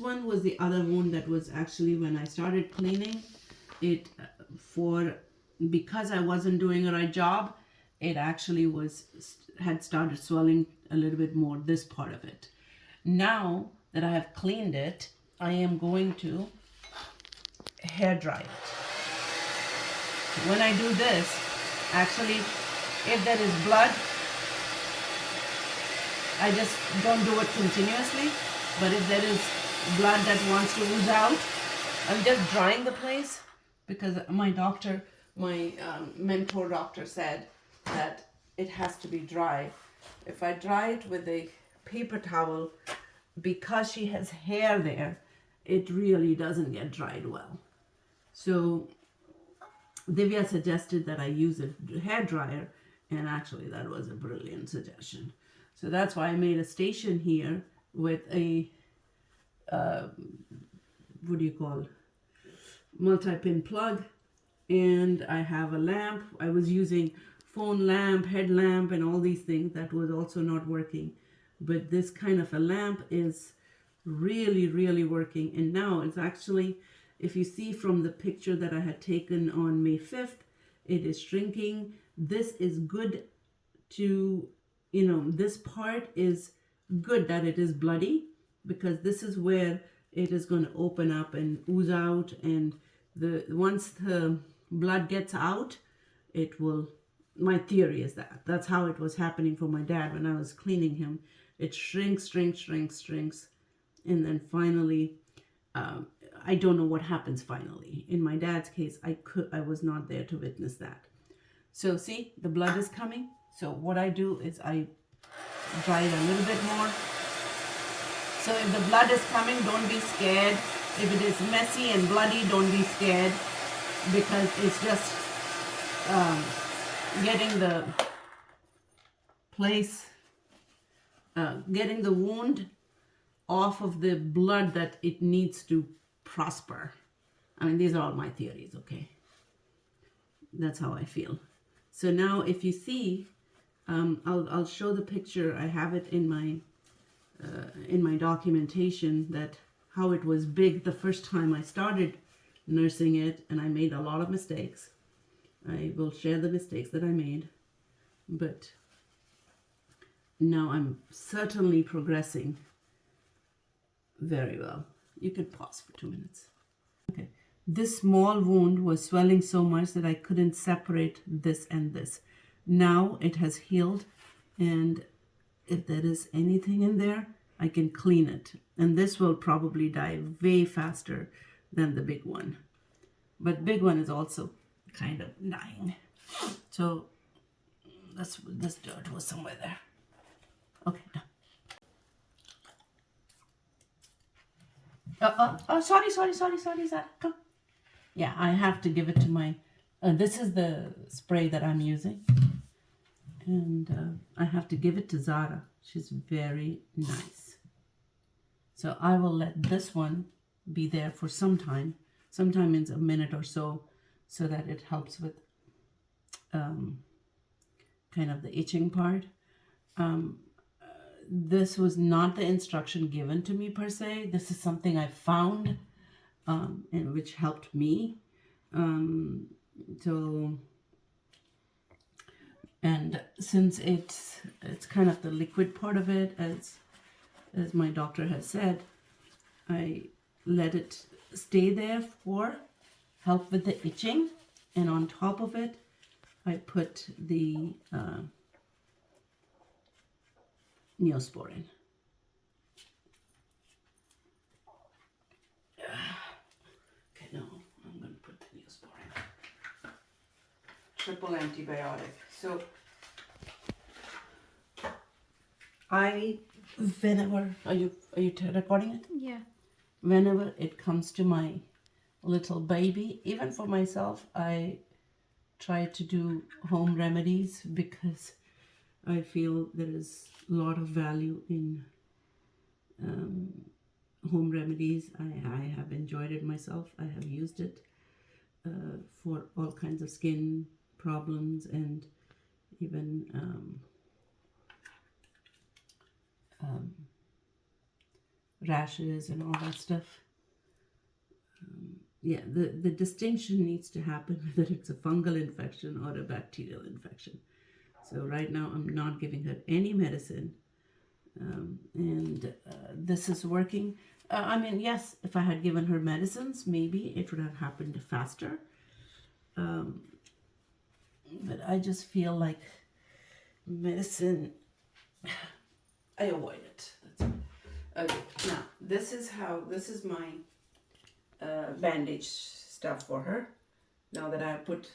one was the other wound that was actually when I started cleaning it because I wasn't doing a right job, it actually had started swelling a little bit more, this part of it. Now that I have cleaned it, I am going to hair dry it. When I do this, actually, if there is blood, I just don't do it continuously, but if there is blood that wants to ooze out, I'm just drying the place, because my mentor doctor said that it has to be dry. If I dry it with a paper towel, because she has hair there, it really doesn't get dried well. So Divya suggested that I use a hair dryer, and actually that was a brilliant suggestion. So that's why I made a station here with a what do you call, multi-pin plug, and I have a lamp. I was using phone lamp, headlamp, and all these things. That was also not working, but this kind of a lamp is really, really working. And now it's actually, if you see from the picture that I had taken on May 5th, it is shrinking. This is good to, this part is good that it is bloody, because this is where it is going to open up and ooze out, and once the blood gets out, it will, my theory is that's how it was happening for my dad when I was cleaning him. It shrinks, and then finally, I don't know what happens finally. In my dad's case, I was not there to witness that. So see, the blood is coming. So what I do is I dry it a little bit more. So if the blood is coming, don't be scared. If it is messy and bloody, don't be scared, because it's just getting the place, getting the wound off of the blood that it needs to prosper. I mean, these are all my theories, okay? That's how I feel. So now if you see, I'll show the picture. I have it in my documentation, that how it was big the first time I started nursing it, and I made a lot of mistakes. I will share the mistakes that I made, but now I'm certainly progressing very well. You can pause for 2 minutes. Okay, this small wound was swelling so much that I couldn't separate this and this. Now it has healed, and if there is anything in there, I can clean it. And this will probably die way faster than the big one. But big one is also kind of dying. So this dirt was somewhere there. Okay, done. Sorry, Zara. Come. Yeah, I have to give it to my, this is the spray that I'm using. And I have to give it to Zara. She's very nice. So I will let this one be there for some time. Sometime means a minute or so that it helps with kind of the itching part. This was not the instruction given to me per se. This is something I found and which helped me. And since it's kind of the liquid part of it, as my doctor has said, I let it stay there for help with the itching, and on top of it, I put the Neosporin. Okay, no, I'm going to put the Neosporin. Triple antibiotic. So whenever, are you recording it? Yeah. Whenever it comes to my little baby, even for myself, I try to do home remedies, because I feel there is a lot of value in home remedies. I have enjoyed it myself. I have used it for all kinds of skin problems, and even rashes and all that stuff. Yeah, the distinction needs to happen whether it's a fungal infection or a bacterial infection. So right now I'm not giving her any medicine, and this is working. I mean, yes, if I had given her medicines, maybe it would have happened faster. But I just feel like medicine, I avoid it. That's it. Okay, now this is my bandage stuff for her. Now that I have put,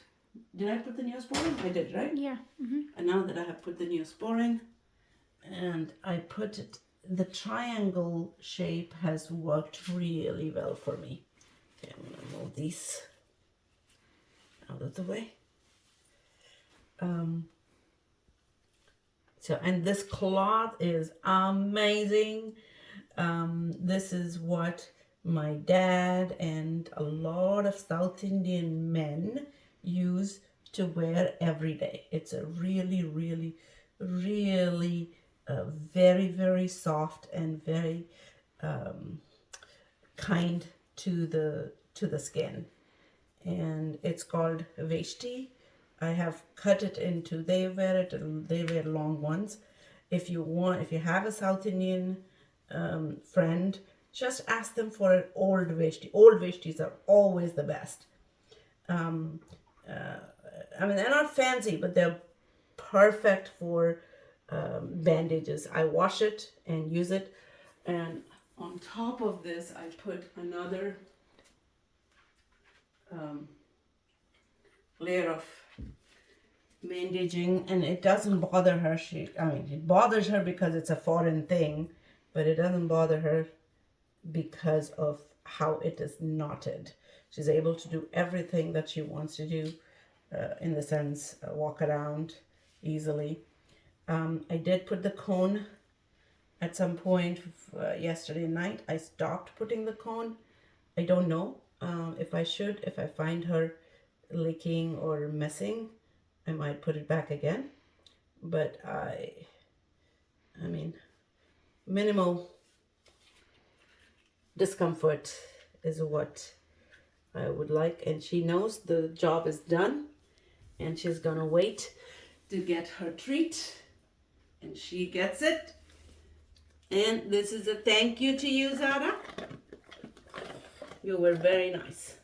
did I put the Neosporin? I did, right? Yeah. Mm-hmm. And now that I have put the Neosporin, and I put it, the triangle shape has worked really well for me. Okay, I'm gonna move these out of the way. So, and this cloth is amazing. This is what my dad and a lot of South Indian men use to wear every day. It's a really, really, really very, very soft and very kind to the skin. And it's called Veshti. I have cut it into, they wear long ones. If you have a South Indian friend, just ask them for an old Veshti. Old Veshtis are always the best. I mean, they're not fancy, but they're perfect for bandages. I wash it and use it. And on top of this, I put another layer of bandaging, and it doesn't bother her. It bothers her because it's a foreign thing, but it doesn't bother her because of how it is knotted. She's able to do everything that she wants to do, in the sense, walk around easily. I did put the cone at some point yesterday night. I stopped putting the cone. I don't know if I should. If I find her leaking or messing, I might put it back again. But I mean, minimal discomfort is what I would like. And she knows the job is done, and she's gonna wait to get her treat, and she gets it. And this is a thank you to you, Zara. You were very nice.